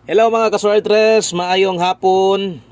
Hello mga kaswordres, maayong hapon.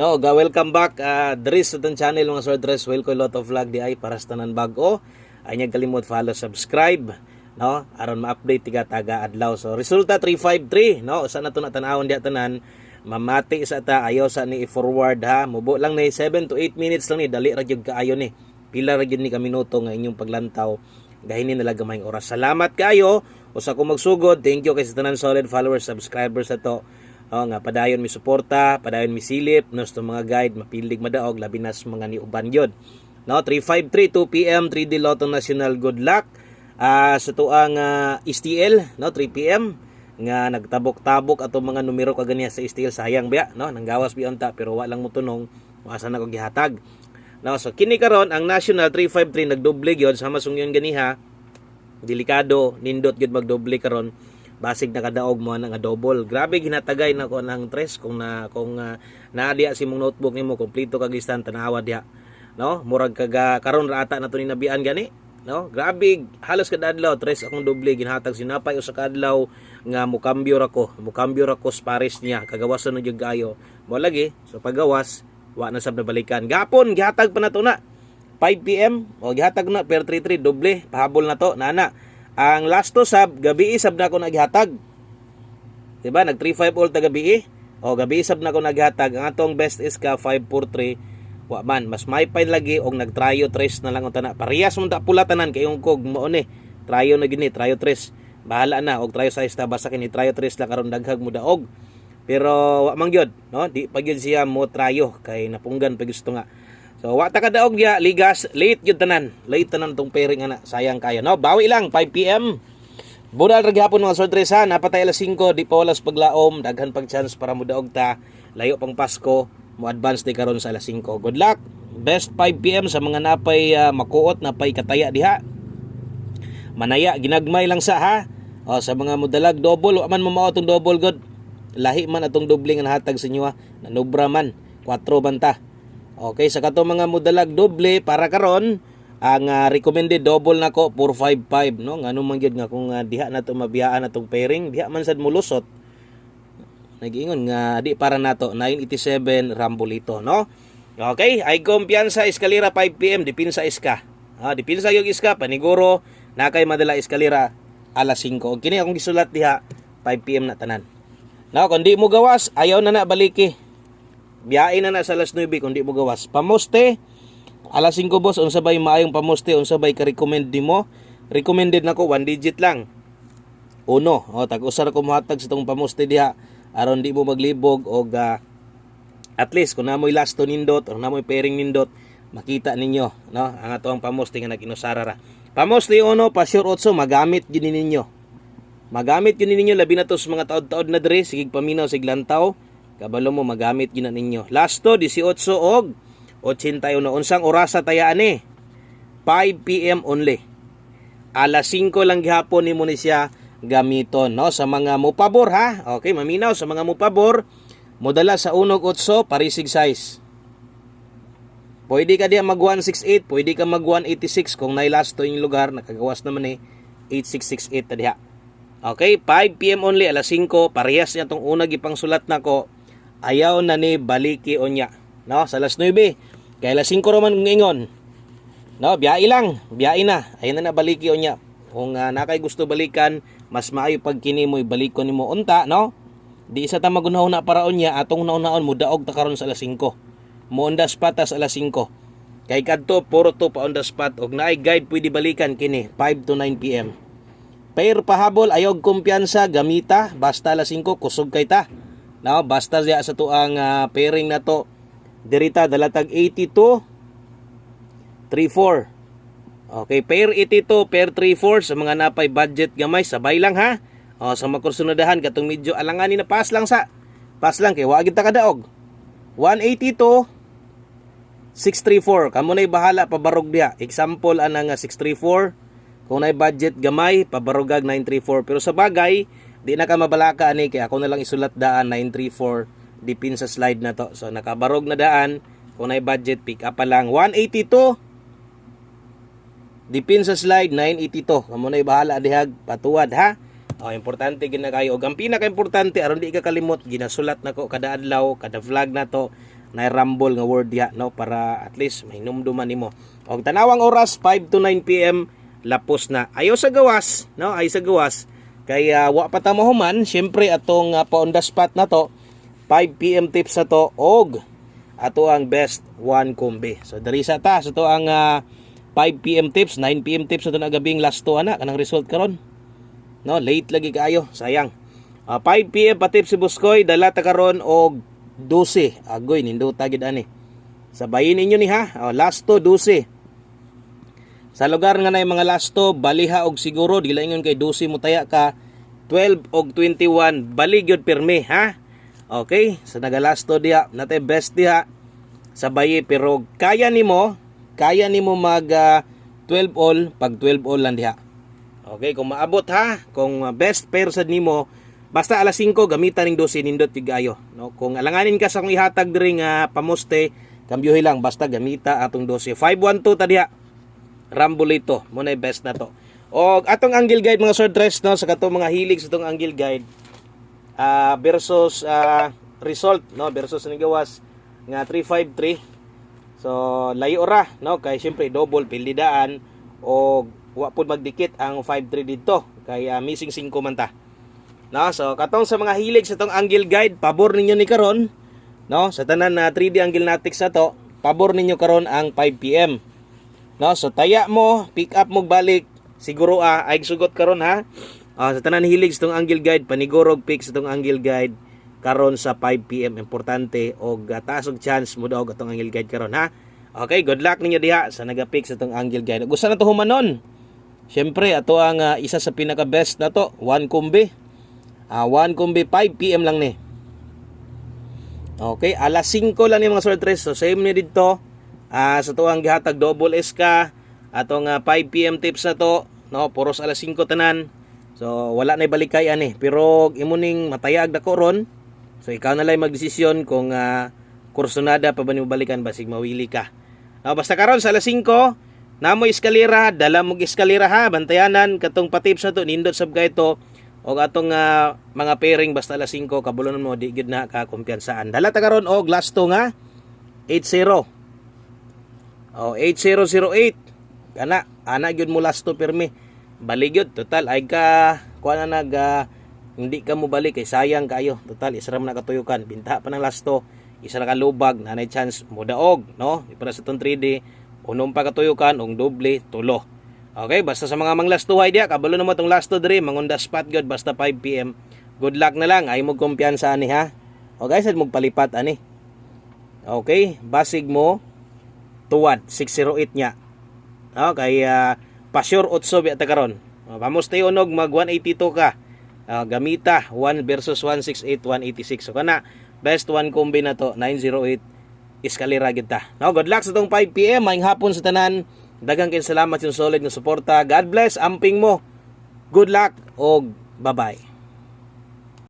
Welcome back. Diri sa itong channel mga swordres, welcome lot of vlog di ay para sa tanan bago. Ay niyag kalimot follow, subscribe. Aron ma-update tiga taga adlaw. So resulta 353. Usa na to na tanawon di tanan. Mamati sa ta, ayaw sa ni i-forward ha. Mubo lang ni 7 to 8 minutes lang ni, dali ra gyud kaayo ni. Pila ra gyud ni ka minuto nga inyong paglantaw. Gahini na lagamay oras. Salamat kayo. Usa ko magsugod, thank you kay sa tanan solid followers, subscribers sa to. Nga padayon mi suporta, padayon mi silip, nos to mga guide mapildig madaog labi na sa mga niuban gyud. 353 2 PM 3D Lotto National, good luck. Sa tuang STL 3 PM nga nagtabok-tabok ato mga numero kaganiya sa STL, sayang biya nanggawas biyon ta pero wa lang mo tunong asa na ko gihatag. So kini karon ang National 353 nagdoble gyud sama sungyon ganiha. Delikado nindot gyud magdoble karon, basig nakadaog mo nga double. Grabe ginatagay na ko nang tres kung naadiya si mong notebook nimo kompleto kag listan tanawa diha. Murag kaga karon ra ata nato ni nabian gani. Grabe halos kada adlaw tres akong doble ginhatag sinapay usa ka adlaw nga mukambyo ra ko sa Paris niya kagawason na jud gayo. Mo lagi so pagawas wa na sab na balikan. Gapon gihatag pa nato na 5 PM o gihatag na per 33 doble pahabol na to nana. Ang last to sab gabi sab na ako naghatag. Diba nag 35 all ta gabi o gabi sab na ako naghatag. Ang atong best is ka 543 wa man mas may pay lagi og nag tryo tres na lang unta na. Parehas mo ta pula tanan kay kog mo ni. Tryo na gini, tryo tres. Bahala na og tryo size ta basta kini tryo tres lang karon daghag mo daog. Pero wa man gyud, di pa gyud siya mo tryo kay napunggan pa gusto nga. So wa ta kadaog ya ligas late gyud tanan. Late tanan tong pairing ana, sayang kayo bawi lang 5 PM. Budal ra gyapon mga sortres ha, napatay alas 5 di pa walas paglaom, daghan pag chance para mo daog ta. Layo pang Pasko, mo advance di karon sa alas 5. Good luck. Best 5 PM sa mga napay makuot, napay kataya diha. Manaya ginagmay lang sa ha. Sa mga modalag double, wa man mamao tong double god. Lahi man atong doble nga nahatag sa inyo ha. Nanubra man 4 banta. Okay, sa kato mga modalag doble para karon ang recommended double nako 455 ngano man gyud nga kung diha na to mabiyaan atong pairing, diha man sad mulusot. Nag-ingon nga di para nato 987 Rambolito Okay, ay kumpiyansa eskalera 5 PM dipinsa iska. Dipinsa yung iska paniguro na kay madala eskalera alas 5. Kini akong gisulat diha 5 PM na tanan. Kung di mo gawas ayaw na baliki. Biyain na sa alas 9 kung di mo gawas. Pamoste, alas 5 boss, unsa bay maayong pamoste, unsa bay ka-recommend nimo? Recommended nako 1 digit lang. Uno, tag-usar ko mohatag sa tong pamoste diha aron di mo maglibog og at least kung namoy last to nindot or namoy pairing nindot, makita ninyo, ang ato ang pamoste nga naginusara ra. Pamoste uno, pasyor 8 magamit gyud ninyo. Magamit gyud ninyo labi na to sa mga taod-taod na diri, sige paminaw sig lantaw. Kabalo mo magamit gina ninyo. Last to 18 og 81. Unsang orasa taya ani? 5 PM only. Alas 5 lang gihapon nimo ni siya gamiton sa mga mupabor ha. Okay, maminaw sa mga mupabor, modala sa 1.8 parisig size. Pwede ka diya mag 168, pwede ka mag 186 kung nay last to yung lugar nakagawas naman 8668 ta diha. Okay, 5 PM only, alas 5, parehas niya tong una gipang sulat nako. Ayaw na ni baliki onya sa alas 9 kay alas 5 raman ngingon biyai lang biyai na ayaw na baliki onya kung nakay gusto balikan mas maayo pag kini mo ibalikon nimo unta di isa ta magunahuna para onya atong naon mo daog ta karon sa alas 5 mo on the spot sa alas 5 kay kadto puro to pa on the spot og naay guide pwede balikan kini 5 to 9 PM. Pair pahabol ayaw kumpiyansa gamita basta alas 5 kusog kay ta. Basta diya sa tuang pairing na to dirita dalatag 82 34. Okay, pair 82 pair 34 sa mga napay budget gamay sabay lang ha. Sa makursunadahan katong medyo alanganin na pass lang kay wa gid ta kadaog. 182 634 kamo nay bahala pabarog diha. Example anang 634 kung nay budget gamay pabarogag 934 pero sa bagay di na ka mabalaka ani kaya ako na lang isulat daan 934 dipin sa slide na to. So nakabarog na daan kung na budget pick up pa lang 182 dipin sa slide 982. Kamo na bahala dihag patuwad ha. Importante gid na kayo. Og ang pinaka-importante aron di ka kalimot, ginasulat nako kada adlaw, kada vlog na to na rumble nga word ya, no, para at least may numduman nimo. Og tanawang oras 5 to 9 PM lapos na. Ayo sa gawas, no? Ay sa gawas. Kay wa pa ta mahuman, syempre atong pa on the spot na to. 5 PM tips na to og ato ang best one kombe. So diri sa ta so to ang 5 PM tips, 9 PM tips na to na gabing last to ana kanang result karon. No, late lagi kaayo, sayang. 5 PM pa tips si Buskoy, dala ta karon og 12. Agoy ninduta gid ani. Sabayin ninyo ni ha. Last to 12. Sa lugar nga nay mga last to, baliha og siguro dila ingon kay 12 mo taya ka 12 og 21 bali gyud pirmi ha. Okay, sa nagalasto diha, natay best diha sa bayi pero kaya nimo mag 12 all pag 12 all lang diha. Okay, kung maabot ha, kung best pair sad nimo, basta alas 5 gamitan ning 12 nindot tigayo, no? Kung alanganin ka sa kung ihatag diri nga pamoste, kambyuhi lang basta gamita atong 12. 512 ta diha. Rambulito, mo na best na to. Og atong angle guide mga sword dress, no, sa katong mga hilig sa atong angle guide versus result, no, versus ni gawas nga 353. So layo ra, no, kay syempre double pildidaan og wa pud magdikit ang 53 dito kay missing 5 man ta. No, so katong sa mga hilig sa tong angle guide, pabor ninyo ni karon, no, sa tanan na 3D angle natics na to, pabor ninyo karon ang 5 PM. No, so taya mo, pick up mo balik, siguro ay sugot karon ha. Sa tanan hilig sa tong angle guide, panigurog pick sa tong angle guide karon sa 5 PM, importante og taas og chance mo daw atong angle guide karon ha. Okay, good luck ninyo diha sa naga-pick sa tong angle guide. Gusto na to humanon. Syempre ato ang isa sa pinaka best na to, one kombe. 1 kombe 5 PM lang ni. Okay, alas 5 lang ni mga sword tres. So same ni dito. Sa to ang gihatag double S ka atong 5 PM tips na to, no, puros alas 5 tanan. So wala na balikay ani, pero imo ning matayag dako ron. So ikaw na lang magdesisyon kung kursunada pa ba nimo balikan basig mawili ka. Basta karon sa alas 5 namo eskalera, dala mo eskalera ha, bantayanan katong patips na to, nindot sab kay to og atong mga pairing basta alas 5 kabulonon mo di gid na ka kumpiyansaan. Dala ta karon og last to nga 80. 8008. Ana gyud mo last to pirmi. Bali gyud total ay ka kuan na hindi ka mo balik kay sayang kayo. Total isa ra man nakatuyukan, binta pa ng last to, isa ra ka lubag, nanay chance mo daog, no? Para sa tong 3D unom pa katuyukan og doble tulo. Okay, basta sa mga manglastuhay dia, kabalo na mo tong last to diri, mangunda spot god basta 5 PM. Good luck na lang, ay mo kumpiyansa ani ha. Okay, sad mo palipat ani. Okay, basig mo tuwad 608 nya. Okay, pa-sure 8 biya ta karon. Vamos tayo unog mag 182 ka. Gamita 1 versus 168 186. So kana best one kombi na to 908 eskalera gid ta. No, good luck sa tong 5 PM maayong hapon sa tanan. Daghang kay salamat yung solid nga suporta. God bless, amping mo. Good luck og bye-bye.